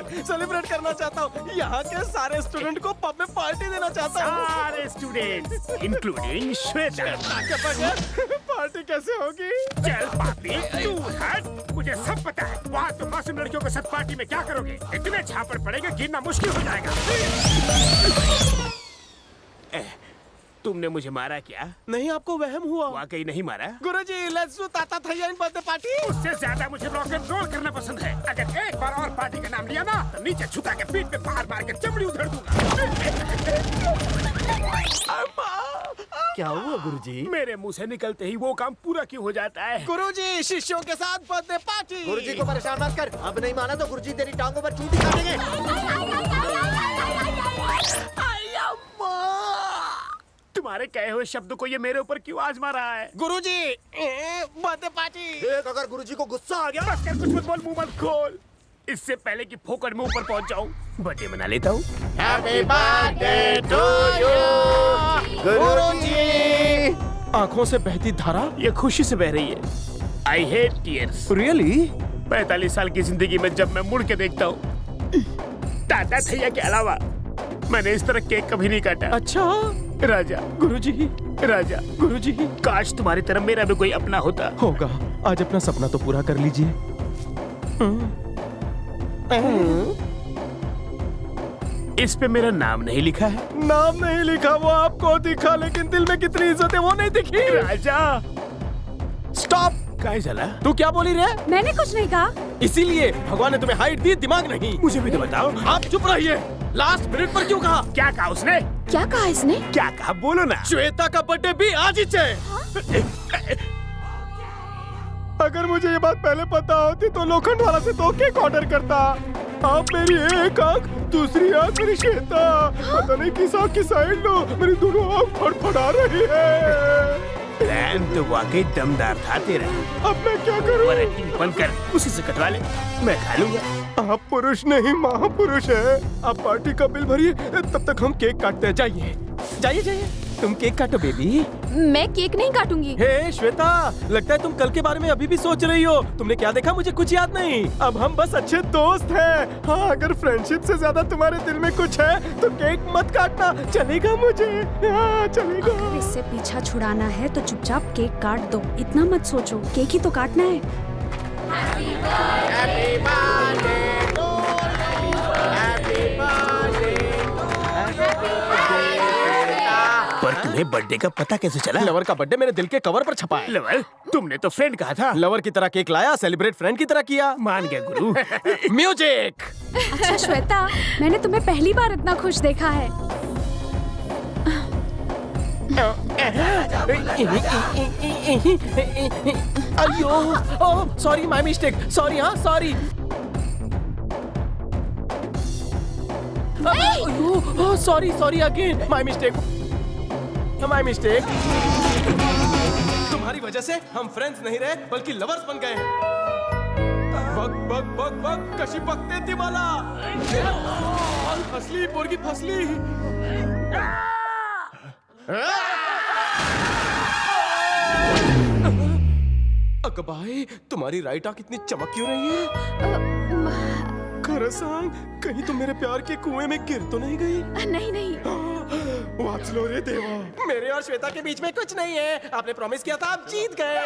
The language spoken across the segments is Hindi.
सेलिब्रेट करना चाहता हूँ। यहाँ के सारे स्टूडेंट को पब में पार्टी देना चाहता हूँ। सारे स्टूडेंट्स इंक्लूडिंग श्वेता। पार्टी कैसे होगी? चल पापी तू हट, मुझे सब पता है। वहाँ तुम मासूम लड़कियों के साथ पार्टी में क्या करोगे? इतने छापड़ पड़ेंगे गिनना मुश्किल हो जाएगा। तुमने मुझे मारा क्या? नहीं, आपको वहम हुआ। वाकई नहीं मारा। गुरुजी, लेट्स डू ताता थैया इन बर्थडे पार्टी। उससे ज्यादा मुझे रॉक एंड रोल करना पसंद है। अगर एक बार और पार्टी का नाम लिया ना तो नीचे झुका के पीठ पे बाहर मार के चमड़ी उधेड़ दूंगा। क्या हुआ गुरुजी? मेरे मुंह से निकलते ही वो काम पूरा क्यों हो जाता है? गुरुजी, शिष्यों के साथ बर्थडे पार्टी। गुरुजी को परेशान मत कर। अब नहीं माना तो गुरुजी तेरी टांगों पर चूटी काटेंगे। तुम्हारे कहे हुए शब्द को ये मेरे ऊपर क्यों आजमा रहा है? गुरुजी, बर्थडे पार्टी। एक अगर गुरुजी को गुस्सा आ गया बस कर, कुछ मत बोल, मुंह मत खोल। इससे पहले कि फोकट में ऊपर पहुंच जाऊं, बर्थडे मना लेता हूँ। हैप्पी बर्थडे टू यू गुरुजी। आंखों से बहती धारा ये खुशी से बह रही है। I hate tears. रियली? 45 साल की जिंदगी में जब मैं मुड़ के देखता हूँ, ताता थैया के अलावा मैंने इस तरह केक कभी नहीं काटा। अच्छा राजा, गुरुजी, राजा, गुरुजी। काश तुम्हारी तरह मेरा भी कोई अपना होता। होगा। आज अपना सपना तो पूरा कर लीजिए। इस पे मेरा नाम नहीं लिखा है। नाम नहीं लिखा, वो आपको दिखा, लेकिन दिल में कितनी इज्जत है वो नहीं दिखी। राजा स्टॉप। काय चला? तू क्या बोली रे? मैंने कुछ नहीं कहा। इसीलिए भगवान ने तुम्हें हाइट दी, दिमाग नहीं। मुझे भी तो बताओ। आप चुप रहिए। लास्ट मिनट पर क्यों कहा? क्या कहा उसने? क्या कहा इसने? क्या कहा बोलो ना। श्वेता का बर्थडे भी आज ही है। अगर मुझे ये बात पहले पता होती तो लोखंड वाला से तो केक ऑर्डर करता। आप मेरी एक आंख, दूसरी आंख मेरी श्वेता। पता नहीं किस आंख की साइड लो, मेरी दोनों आंख फड़फड़ा रही है। प्लान तो वाकई दमदार था तेरा। अब मैं क्या करूं? एक्टिंग बंद कर, उसी से कटवा ले, मैं खा लूंगा। आप पुरुष नहीं महापुरुष है। आप पार्टी का बिल भरिए, तब तक हम केक काटते हैं। जाइए जाइए जाइए, तुम केक काटो बेबी। मैं केक नहीं काटूंगी। हे श्वेता, लगता है तुम कल के बारे में अभी भी सोच रही हो। तुमने क्या देखा मुझे कुछ याद नहीं। अब हम बस अच्छे दोस्त हैं। हाँ, अगर फ्रेंडशिप से ज्यादा तुम्हारे दिल में कुछ है तो केक मत काटना, चलेगा मुझे? हाँ, चलेगा। अगर इससे पीछा छुड़ाना है तो चुपचाप केक काट दो। इतना मत सोचो, केक ही तो काटना है। Happy birthday to you. Happy birthday. पर तुम्हें बर्थडे का पता कैसे चला? लवर का बर्थडे मेरे दिल के कवर पर छपा है। लवर, तुमने तो फ्रेंड कहा था। लवर की तरह केक लाया, सेलिब्रेट फ्रेंड की तरह किया। मान गया गुरु। म्यूजिक। अच्छा श्वेता, मैंने तुम्हें पहली बार इतना खुश देखा है। अयो, oh sorry, my mistake. Sorry, हाँ सॉरी। अयो, sorry sorry again, my mistake, my mistake. तुम्हारी वजह से हम फ्रेंड्स नहीं रहे बल्कि लवर्स बन गए। बग बग बग बग कशी बगते ती मला। फसली पोरगी फसली। अकबाई, तुम्हारी राइट आंख इतनी चमक क्यों रही है? खरं सांग, कहीं तुम मेरे प्यार के कुएं में गिर तो नहीं गई? नहीं नहीं। वाचलो रे देवा, मेरे और श्वेता के बीच में कुछ नहीं है। आपने प्रॉमिस किया था, आप जीत गए।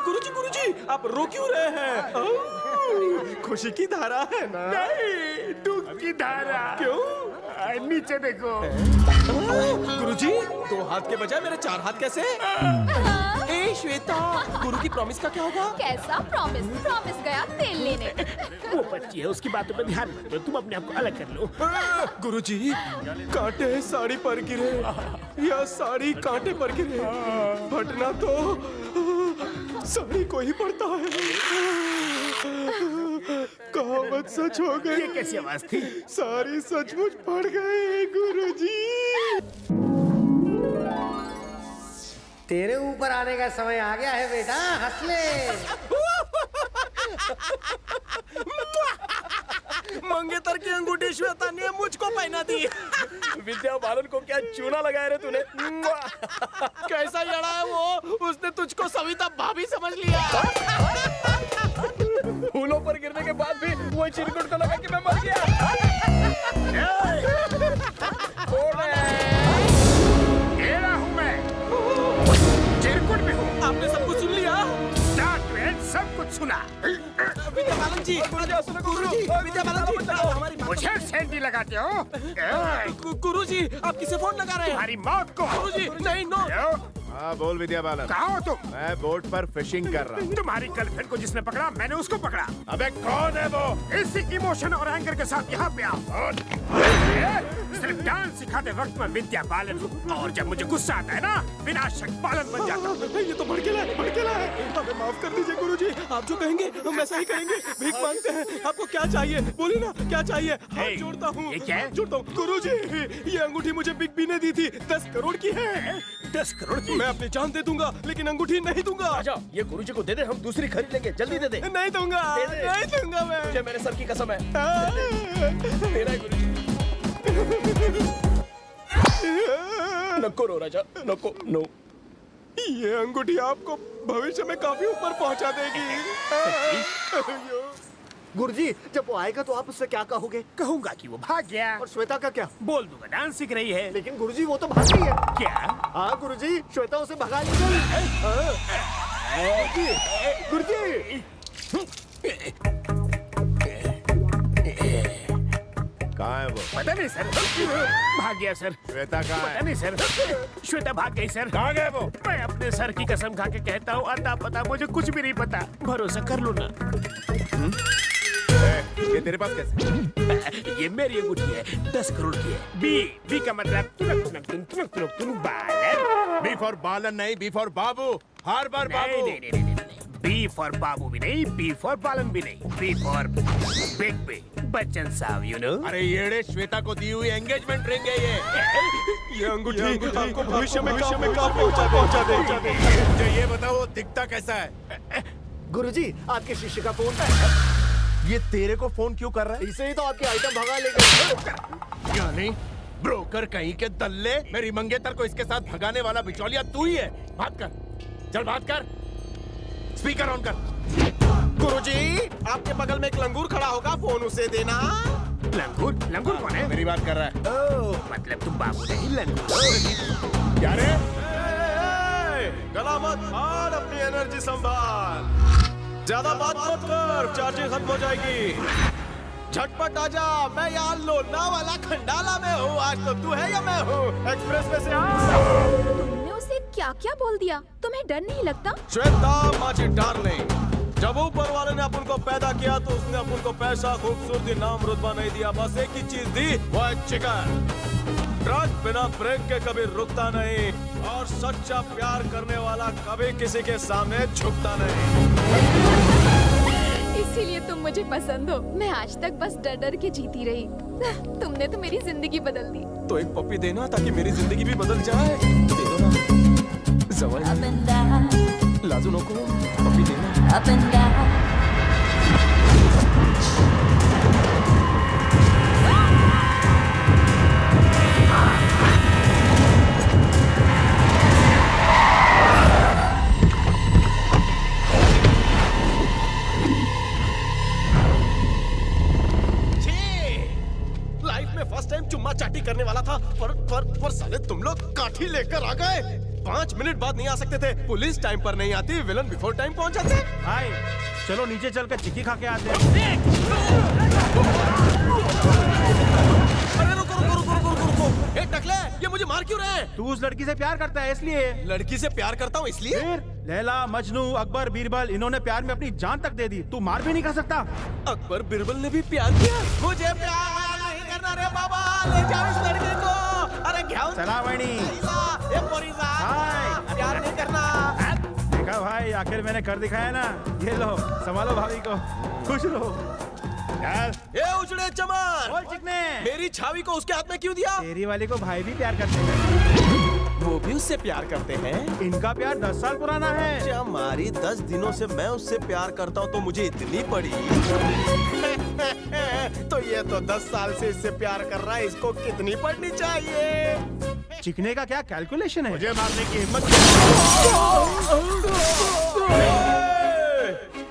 गुरुजी गुरुजी, आप रो क्यों रहे हैं? खुशी की धारा है ना? नहीं, दुख की धारा। क्यों? नीचे देखो। गुरुजी, 2 हाथ के बजाय मेरे 4 हाथ कैसे? ए श्वेता, गुरु की प्रॉमिस का क्या होगा? कैसा प्रॉमिस? प्रॉमिस गया तेल लेने। वो बच्ची है, उसकी बातों पर ध्यान मत दो, तुम अपने आप को अलग कर लो। गुरुजी, कांटे साड़ी पर गिरे या साड़ी कांटे पर गिरे, फटना तो साड़ी को ही पड़ता है। कहावत सच हो गई। ये कैसी आवाज थी? सारी सचमुच पड़ गए गुरुजी। तेरे ऊपर आने का समय आ गया है बेटा, हंस ले। मंगेतर की अंगूठी श्वेता ने मुझको पहना दी। विद्या बालन को क्या चूना लगाया रे तूने? कैसा लड़ा है वो, उसने तुझको सविता भाभी समझ लिया। फूलों पर गिरने के बाद भी वही चिरकुट को लगा कि मैं मर गया। घेरा हूँ मैं, चिरकुट भी हूँ। आपने सब कुछ सुन लिया? स्टार्ट टू एंड सब कुछ सुना। विद्या बालन जी, हमारी मुझे सेंटी लगाते हो? गुरुजी, आप किसे फोन लगा रहे हैं? तुम्हारी मौत को। गुरुजी, नहीं, नो। हाँ बोल विद्या बालन। कहाँ हो तुम? मैं बोट पर फिशिंग कर रहा हूँ। तुम्हारी गर्लफ्रेंड को जिसने पकड़ा, मैंने उसको पकड़ा। अबे कौन है वो? इसी इमोशन और एंगर के साथ यहाँ पे आओ। सिर्फ डांस सिखाते वक्त मैं विद्या बालन हूँ, और जब मुझे गुस्सा आता है ना, विनाशक बालन बन जाता हूँ। ये तो भड़केला है। हमें माफ कर दीजिए गुरुजी, आप जो कहेंगे हम वैसा ही करेंगे। भीख मांगते हैं, आपको क्या चाहिए? बोलिए ना, क्या चाहिए? हाथ जोड़ता हूँ। ये क्या है? जोड़ता हूँ। गुरुजी, ये अंगूठी मुझे बिग बी ने दी थी, 10 करोड़ की है। 10 करोड़ की? मैं अपनी जान दे दूंगा, लेकिन अंगूठी नहीं दूंगा। आजा, ये गुरुजी को दे दे, हम दूसरी खरीद लेंगे। जल्दी दे दे। नहीं दूंगा, नहीं दूंगा मैं। मुझे मेरे सर की कसम है। तेरा है गुरुजी। नको रो राजा, नको, नो। ये अंगूठी आपको भविष्य में काफी ऊपर पहुंचा देगी। गुरुजी, जब वो आएगा तो आप उससे क्या कहोगे? कहूंगा कि वो भाग गया। और श्वेता का क्या? बोल दूंगा डांस सीख रही है। लेकिन गुरुजी वो तो भाग रही है। क्या? हाँ गुरुजी, श्वेता उसे भगा ली गई। गुरुजी, कहाँ है वो? पता नहीं सर, भाग गया सर। श्वेता कहाँ पता है? नहीं सर, श्वेता भाग गई सर। कहाँ गए वो? मैं अपने सर की कसम खा के कहता हूँ, अता पता मुझे कुछ भी नहीं पता। भरोसा कर लो ना। ये तेरे पास कैसे? ये मेरी अंगूठी है, 10 करोड़ की है। बी का मतलब तुनक बालन। बी फॉर बालन नहीं, बी फॉर बाबू। हर बार बाबू। नहीं। बी फॉर बाबू भी नहीं, बी फॉर बालन भी नहीं, B for big B. Bachchan साहब, यू नो। अरे येड़े, श्वेता को दी हुई एंगेजमेंट रिंग है ये। ये अंगूठी आपको भविष्य में काफी पहुंचा देगी। मुझे ये बताओ, वो दिखता कैसा है? गुरुजी, आपके शिष्य का फोन। ये तेरे को फोन क्यों कर रहा है? इसे ही तो आपकी आइटम भगा ले गई। क्या नहीं? ब्रोकर कहीं के दल्ले, मेरी मंगेतर को इसके साथ भगाने वाला बिचौलिया तू ही है। बात कर, चल बात कर। स्पीकर ऑन कर। गुरुजी, आपके बगल में एक लंगूर खड़ा होगा, फोन उसे देना। लंगूर कौन है? मेरी बात कर रहा है। ओह, मतलब तुम बाबू नहीं, लंगूर। क्या रे? गला मत फाड़, अपनी एनर्जी संभाल। ज्यादा बात मत कर, चार्जिंग खत्म हो जाएगी। झटपट आजा, मैं यहाँ लोना वाला खंडाला में हूँ। आज तो तू है या मैं हूँ? एक्सप्रेस में से तुमने उसे क्या क्या बोल दिया? तुम्हें डर नहीं लगता? श्वेता माची डार्लिंग, जब ऊपर वाले ने अपन को पैदा किया तो उसने अपन को पैसा, खूबसूरती, नाम, रुतबा नहीं दिया। बस एक ही चीज दी, वो है चिकन। ट्रक बिना ब्रेक के कभी रुकता नहीं, और सच्चा प्यार करने वाला कभी किसी के सामने झुकता नहीं। इसीलिए तुम मुझे पसंद हो। मैं आज तक बस डर डर के जीती रही। तुमने तो मेरी जिंदगी बदल दी। तो एक पप्पी देना ताकि मेरी जिंदगी भी बदल जाए। दे दो ना। जवान लाजू नको, पप्पी देना। लाइफ में फर्स्ट टाइम चुम्मा चाटी करने वाला था, पर साले तुम लोग काठी लेकर आ गए। 5 मिनट बाद नहीं आ सकते थे। पुलिस टाइम पर नहीं आती, विलन बिफोर टाइम पहुंच जाते। भाई चलो नीचे चल कर चिक्की खा के आते हैं। अरे रुको। ए टकले, ये मुझे मार क्यों रहे हैं? तू उस लड़की से प्यार करता है इसलिए। लड़की से प्यार करता हूँ इसलिए? फिर लैला, मजनू, अकबर, बीरबल, इन्होंने प्यार में अपनी जान तक दे दी। तू मार भी नहीं खा सकता। अकबर बीरबल ने भी प्यार किया। मुझे प्यार नहीं करना रे बाबा, ले जाओ इस लड़के को। अरे घ्याऊ चला वहीनी। हाय। प्यार नहीं करना। देखा भाई, आखिर मैंने कर दिखाया ना। ये लो, संभालो भाभी को, खुश रहो। ये उजड़े चमन, बोल चिकने, मेरी छावी को उसके हाथ में क्यों दिया? तेरी वाली को भाई भी प्यार करते हैं। वो भी उससे प्यार करते हैं। इनका प्यार 10 साल पुराना है। हमारी 10 दिनों से मैं उससे प्यार करता हूँ तो मुझे इतनी पड़ी। तो ये तो 10 साल से इससे प्यार कर रहा है, इसको कितनी पड़नी चाहिए? चिकने का क्या कैलकुलेशन है? मुझे मारने की हिम्मत।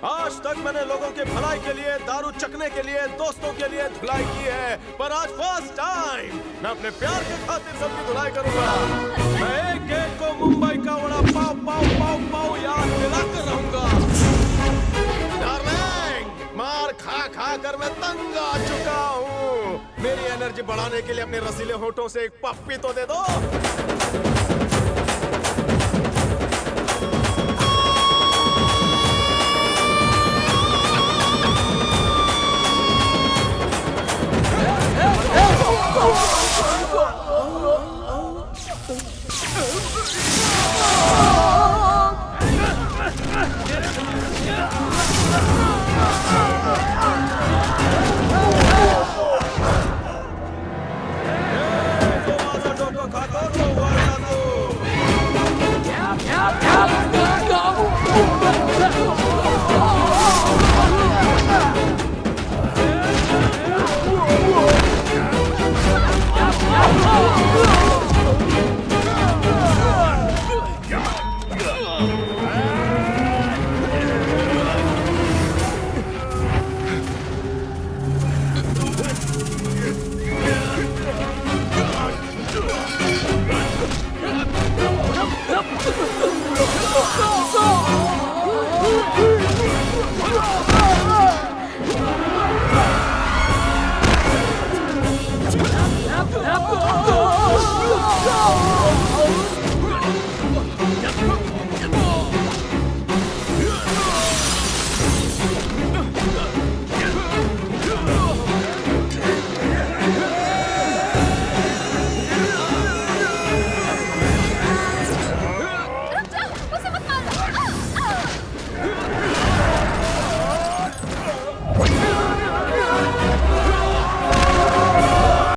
आज तक मैंने लोगों के भलाई के लिए, दारू चखने के लिए, दोस्तों के लिए धुलाई की है, पर आज फर्स्ट टाइम मैं अपने प्यार के खातिर सबकी धुलाई करूंगा। मैं एक एक को मुंबई का वड़ा पाव पाव पाव पाव याद दिलाकर रहूंगा। डार्लिंग, मार खा खा कर मैं तंग आ चुका हूँ। मेरी एनर्जी बढ़ाने के लिए अपने रसीले होठों से एक पप्पी तो दे दो।